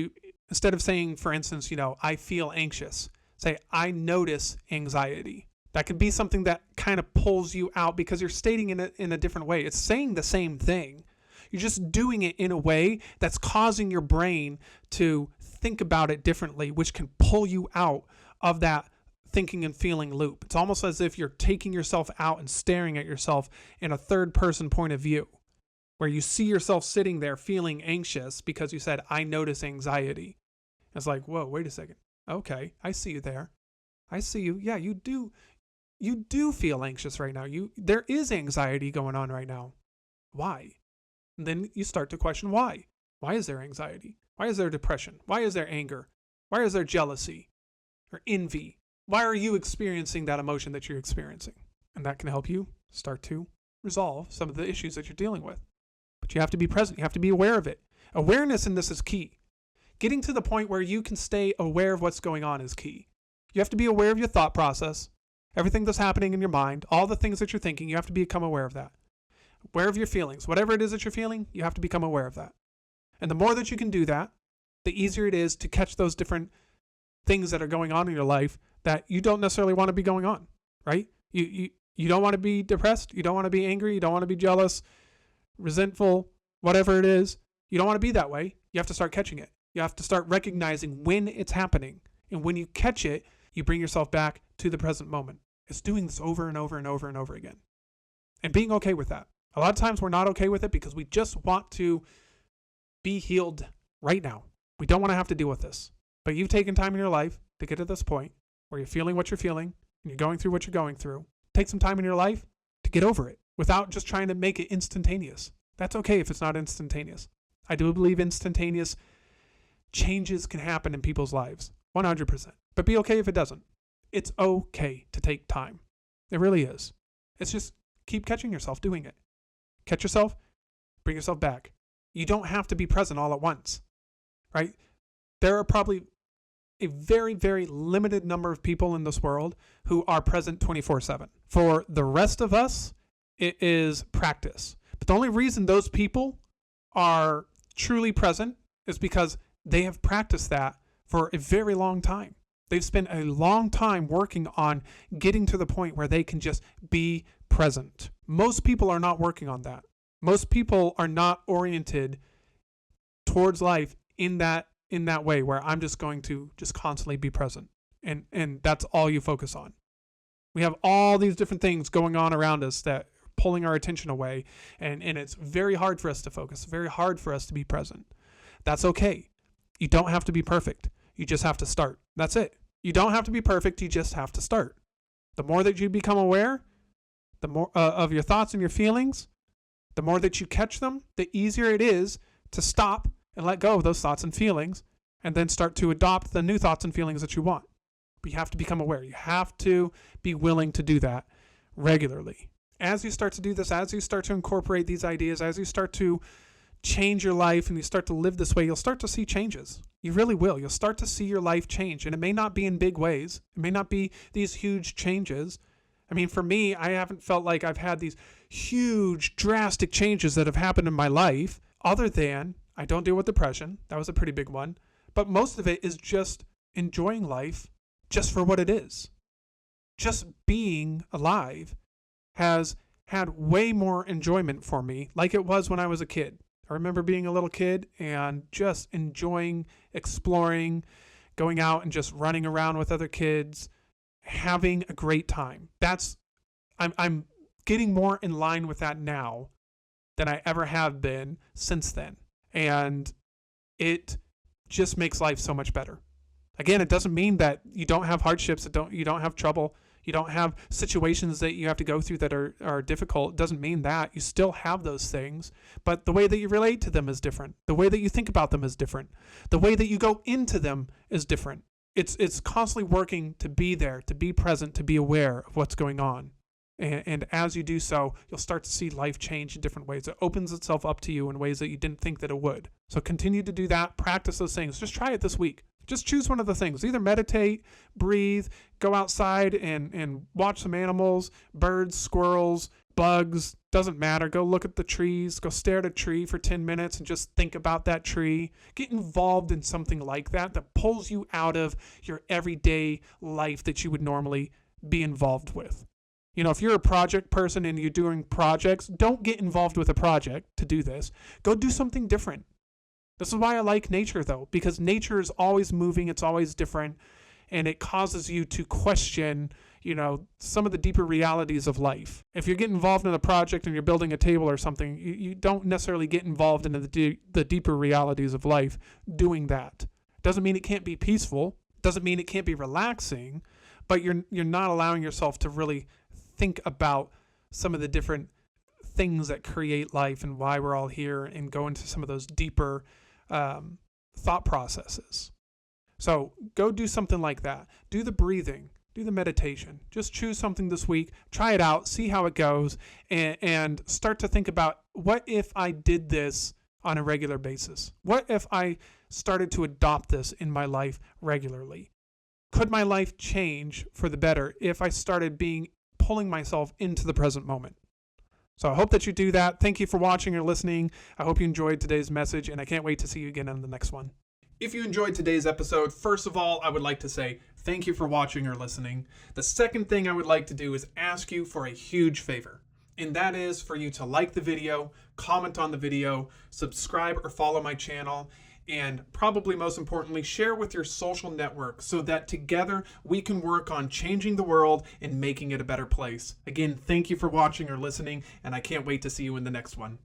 instead of saying, for instance, I feel anxious, say, I notice anxiety. That could be something that kind of pulls you out because you're stating it in a different way. It's saying the same thing. You're just doing it in a way that's causing your brain to think about it differently, which can pull you out of that thinking and feeling loop. It's almost as if you're taking yourself out and staring at yourself in a third person point of view, where you see yourself sitting there feeling anxious because you said, I notice anxiety. It's like, whoa, wait a second. Okay, I see you there. I see you. Yeah, you do feel anxious right now. There is anxiety going on right now. Why? And then you start to question why. Why is there anxiety? Why is there depression? Why is there anger? Why is there jealousy or envy? Why are you experiencing that emotion that you're experiencing? And that can help you start to resolve some of the issues that you're dealing with. But you have to be present. You have to be aware of it. Awareness in this is key. Getting to the point where you can stay aware of what's going on is key. You have to be aware of your thought process, everything that's happening in your mind, all the things that you're thinking. You have to become aware of that. Aware of your feelings. Whatever it is that you're feeling, you have to become aware of that. And the more that you can do that, the easier it is to catch those different things that are going on in your life that you don't necessarily want to be going on, right? You don't want to be depressed. You don't want to be angry. You don't want to be jealous, resentful, whatever it is. You don't want to be that way. You have to start catching it. You have to start recognizing when it's happening. And when you catch it, you bring yourself back to the present moment. It's doing this over and over and over and over again. And being okay with that. A lot of times we're not okay with it because we just want to be healed right now. We don't want to have to deal with this. But you've taken time in your life to get to this point where you're feeling what you're feeling and you're going through what you're going through. Take some time in your life to get over it without just trying to make it instantaneous. That's okay if it's not instantaneous. I do believe instantaneous changes can happen in people's lives, 100%. But be okay if it doesn't. It's okay to take time. It really is. It's just keep catching yourself doing it. Catch yourself, bring yourself back. You don't have to be present all at once, right? There are probably a very, very limited number of people in this world who are present 24/7. For the rest of us, it is practice. But the only reason those people are truly present is because they have practiced that for a very long time. They've spent a long time working on getting to the point where they can just be present. Most people are not working on that. Most people are not oriented towards life in that way where I'm just going to just constantly be present. And that's all you focus on. We have all these different things going on around us that are pulling our attention away. And it's very hard for us to focus, very hard for us to be present. That's okay. You don't have to be perfect. You just have to start. That's it. You don't have to be perfect. You just have to start. The more that you become aware, the more of your thoughts and your feelings, the more that you catch them, the easier it is to stop and let go of those thoughts and feelings and then start to adopt the new thoughts and feelings that you want. But you have to become aware. You have to be willing to do that regularly. As you start to do this, as you start to incorporate these ideas, as you start to change your life and you start to live this way, you'll start to see changes. You really will. You'll start to see your life change. And it may not be in big ways. It may not be these huge changes, I mean, for me, I haven't felt like I've had these huge, drastic changes that have happened in my life, other than I don't deal with depression. That was a pretty big one. But most of it is just enjoying life just for what it is. Just being alive has had way more enjoyment for me, like it was when I was a kid. I remember being a little kid and just enjoying exploring, going out and just running around with other kids, having a great time. I'm getting more in line with that now than I ever have been since then. And it just makes life so much better. Again, it doesn't mean that you don't have hardships, you don't have trouble, you don't have situations that you have to go through that are difficult. It doesn't mean that. You still have those things, but the way that you relate to them is different. The way that you think about them is different. The way that you go into them is different. It's constantly working to be there, to be present, to be aware of what's going on. And as you do so, you'll start to see life change in different ways. It opens itself up to you in ways that you didn't think that it would. So continue to do that. Practice those things. Just try it this week. Just choose one of the things. Either meditate, breathe, go outside and watch some animals, birds, squirrels, bugs, doesn't matter. Go look at the trees, go stare at a tree for 10 minutes and just think about that tree. Get involved in something like that pulls you out of your everyday life that you would normally be involved with. You know, if you're a project person and you're doing projects, don't get involved with a project to do this. Go do something different. This is why I like nature, though, because nature is always moving, it's always different, and it causes you to question, some of the deeper realities of life. If you're getting involved in a project and you're building a table or something, you don't necessarily get involved in the deeper realities of life doing that. Doesn't mean it can't be peaceful, doesn't mean it can't be relaxing, but you're not allowing yourself to really think about some of the different things that create life and why we're all here and go into some of those deeper thought processes. So go do something like that. Do the breathing, do the meditation. Just choose something this week, try it out, see how it goes, and start to think about, what if I did this on a regular basis? What if I started to adopt this in my life regularly? Could my life change for the better if I started pulling myself into the present moment? So I hope that you do that. Thank you for watching or listening. I hope you enjoyed today's message, and I can't wait to see you again on the next one. If you enjoyed today's episode, first of all, I would like to say thank you for watching or listening. The second thing I would like to do is ask you for a huge favor, and that is for you to like the video, comment on the video, subscribe or follow my channel, and probably most importantly, share with your social network so that together we can work on changing the world and making it a better place. Again, thank you for watching or listening, and I can't wait to see you in the next one.